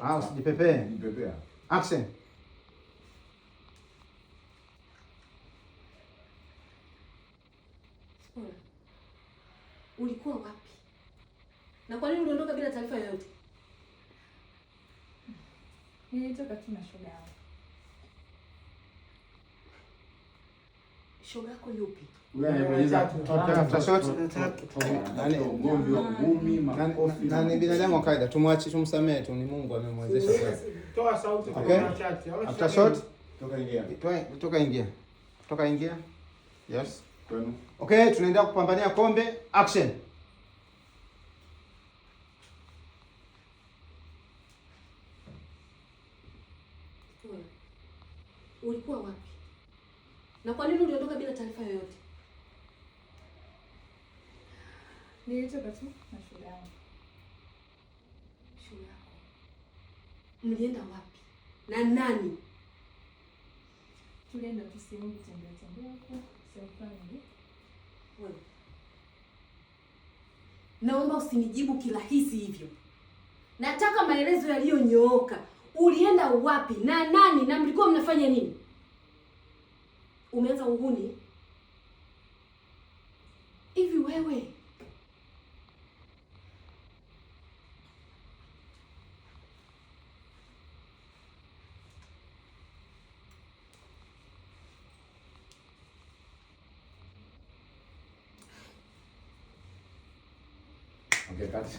Ah, usijipepee. Nipepea. Action. Spola. Ulikuwa wapi? Na kwa nini uliondoka bila taarifa yoyote? Nilitoka tu na shoga yangu. Shoga yako yupi? After shot. Nani ugomvi wa ngumi, makofi. Na ni binadamu wa kawaida. Tumwache, tumsamehe tu, ni Mungu amemwezesha. Toa sauti kwa chat. After shot. Toka ingia. Toka ingia. Yes. Kwenu. Okay, tunaendelea kupambania kombe. Action. Spola. Ulikuwa wapi? Na kwa nini uliondoka bila taarifa yoyote? Nilitoka tu na shoga yangu. Shoga yako. Mlienda wapi? Na nani? Tulienda tu sehemu kutembea huko, sehemu fulani. Wewe. Naomba usinijibu kirahisi hivyo. Nataka maelezo yaliyonyooka. Ulienda wapi? Na nani? Na mlikuwa mnafanya nini? Umeanza uhuni? Hivi wewe Okay, kati.